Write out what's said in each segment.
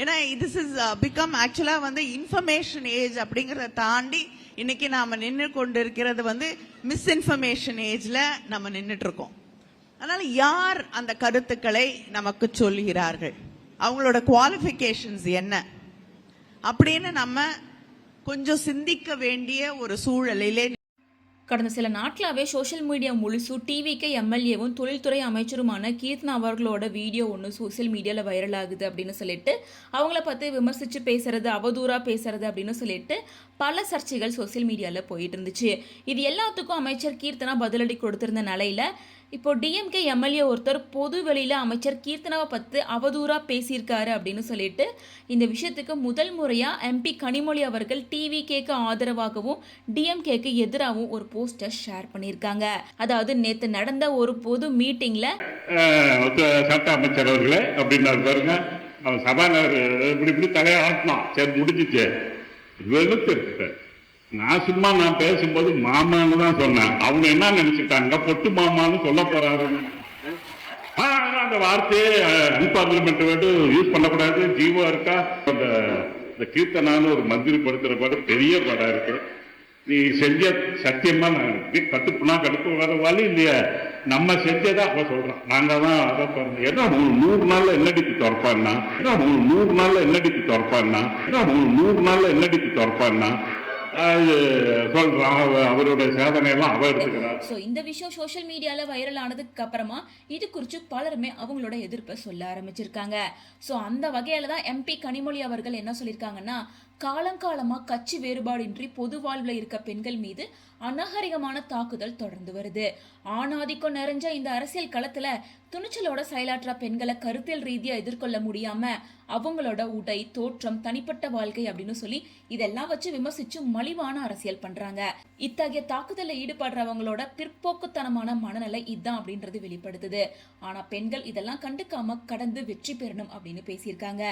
ஏன்னா this is become ஆக்சுவலா வந்து இன்ஃபர்மேஷன் ஏஜ் அப்படிங்கறத தாண்டி இன்னைக்கு நாம நின்று கொண்டு இருக்கிறது வந்து மிஸ்இன்ஃபர்மேஷன் ஏஜ்ல நம்ம நின்றுட்டு இருக்கோம். அதனால யார் அந்த கருத்துக்களை நமக்கு சொல்கிறார்கள், அவங்களோட குவாலிஃபிகேஷன்ஸ் என்ன அப்படின்னு நம்ம கொஞ்சம் சிந்திக்க வேண்டிய ஒரு சூழலிலே கடந்த சில நாட்களாகவே சோஷியல் மீடியா முழுசும் டிவிக்கு எம்எல்ஏவும் தொழில்துறை அமைச்சருமான கீர்த்தனா அவர்களோட வீடியோ ஒன்று சோஷியல் மீடியாவில் வைரல் ஆகுது அப்படின்னு சொல்லிட்டு அவங்கள பார்த்து விமர்சித்து பேசுறது, அவதூறாக பேசுறது அப்படின்னு சொல்லிட்டு பல சர்ச்சைகள் சோஷியல் மீடியாவில் போயிட்டு இருந்துச்சு. இது எல்லாத்துக்கும் அமைச்சர் கீர்த்தனா பதிலடி கொடுத்திருந்த நிலையில இப்போ டிஎம்கே எம்எல்ஏ ஒருத்தர் பொது வெளியில அமைச்சர் கீர்த்தனாவை பற்றி அவதூறா பேசியிருக்காரு அப்படின்னு சொல்லிட்டு இந்த விஷயத்துக்கு முதல் முறையா எம்பி கனிமொழி அவர்கள் டிவிகேக்கு ஆதரவாகவும் டிஎம்கேக்கு எதிராகவும் ஒரு போஸ்டர் ஷேர் பண்ணியிருக்காங்க. அதாவது நேற்று நடந்த ஒரு பொது மீட்டிங்ல சட்ட அமைச்சர் அவர்களே அப்படின்னாரு பாருங்க, அவன் சபாநாயகர் இப்படி தலையை ஆட்டினான். சரி முடிஞ்சிச்சு, வெளுத்து நான் பேசும்போது மாமான்னு தான் சொன்னேன். அவங்க என்ன நினைச்சிட்டாங்க, பொட்டு மாமான்னு சொல்ல போறாரு. அந்த வார்த்தையே அன்பார்லிமெண்ட் யூஸ் பண்ணக்கூடாது. ஜீவோ இருக்கா, இந்த கீர்த்தனான்னு ஒரு மந்திரி படுத்துற பாடு பெரிய படம் இருக்கு. நீ செஞ்ச சத்தியமா நான் கட்டுப்புனா கடுப்பு வர வழி இல்லையா, நம்ம செஞ்சதை அவ சொல்றான். நாங்க தான் அதை பண்ணோம். ஏன்னா 100 நாள்ல என்னடிக்கு திறப்பான்னா, 100 நாள்ல என்னடிக்கு திறப்பான்னா, 100 நாள்ல என்னடிக்கு திறப்பான்னா அவரோட சாதனையெல்லாம் அவ எடுத்துக்கிறார். ஸோ இந்த விஷயம் சோஷியல் மீடியாவில் வைரல் ஆனதுக்கு அப்புறமா இது குறித்து பலருமே அவங்களோட எதிர்ப்பை சொல்ல ஆரம்பிச்சிருக்காங்க. ஸோ அந்த வகையில தான் எம்பி கனிமொழி அவர்கள் என்ன சொல்லியிருக்காங்கன்னா, காலங்காலமா கட்சி வேறுபாடின்றி பொது வாழ்வில் இருக்க பெண்கள் மீது அநாகரிகமான தாக்குதல் தொடர்ந்து வருது. ஆணாதிக்கம் நிறைஞ்ச இந்த அரசியல் களத்துல துணிச்சலோட செயலாற்ற பெண்களை கருத்தியல் ரீதியா எதிர்கொள்ள முடியாம அவங்களோட உடை, தோற்றம், தனிப்பட்ட வாழ்க்கை அப்படின்னு சொல்லி இதெல்லாம் வச்சு விமர்சிச்சு மலிவான அரசியல் பண்றாங்க. இத்தகைய தாக்குதலில் ஈடுபடுறவங்களோட பிற்போக்குத்தனமான மனநிலை இதுதான் அப்படின்றது வெளிப்படுத்துது. ஆனா பெண்கள் இதெல்லாம் கண்டுக்காம கடந்து வெற்றி பெறணும் அப்படின்னு பேசியிருக்காங்க.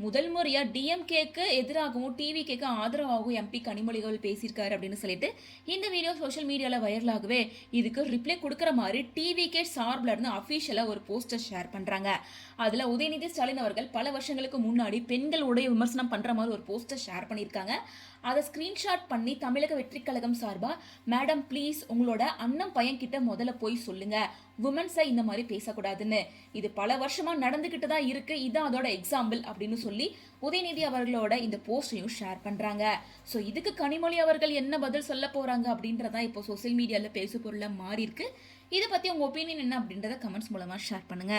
முதல் முறையா டிஎம்கேக்கு எதிராகவும் டிவிகேக்கு ஆதரவாகவும் எம்பி கனிமொழிகள் பேசியிருக்காரு அப்படின்னு சொல்லிட்டு இந்த வீடியோ சோஷியல் மீடியால வைரலாகவே இதுக்கு ரிப்ளை கொடுக்குற மாதிரி டிவிகே சார்பில் இருந்து அஃபீஷியலா ஒரு போஸ்டர் ஷேர் பண்றாங்க. அதுல உதயநிதி ஸ்டாலின் அவர்கள் பல வருஷங்களுக்கு முன்னாடி பெண்கள் உடைய விமர்சனம் பண்ற மாதிரி ஒரு போஸ்டர் ஷேர் பண்ணியிருக்காங்க. அதை ஸ்கிரீன்ஷாட் பண்ணி தமிழக வெற்றி கழகம் சார்பா, மேடம் ப்ளீஸ் உங்களோட அண்ணன் பையன் கிட்ட முதல்ல போய் சொல்லுங்க, உமன்ஸை இந்த மாதிரி பேசக்கூடாதுன்னு. இது பல வருஷமா நடந்துகிட்டு தான் இருக்கு, இதான் அதோட எக்ஸாம்பிள் அப்படின்னு சொல்லி உதயநிதி அவர்களோட இந்த போஸ்டையும் ஷேர் பண்றாங்க. ஸோ இதுக்கு கனிமொழி அவர்கள் என்ன பதில் சொல்ல போறாங்க அப்படின்றதான் இப்போ சோசியல் மீடியால பேசு பொருளா மாறி இருக்கு. இதை பத்தி உங்க ஒப்பீனியன் என்ன அப்படின்றத கமெண்ட்ஸ் மூலமா ஷேர் பண்ணுங்க.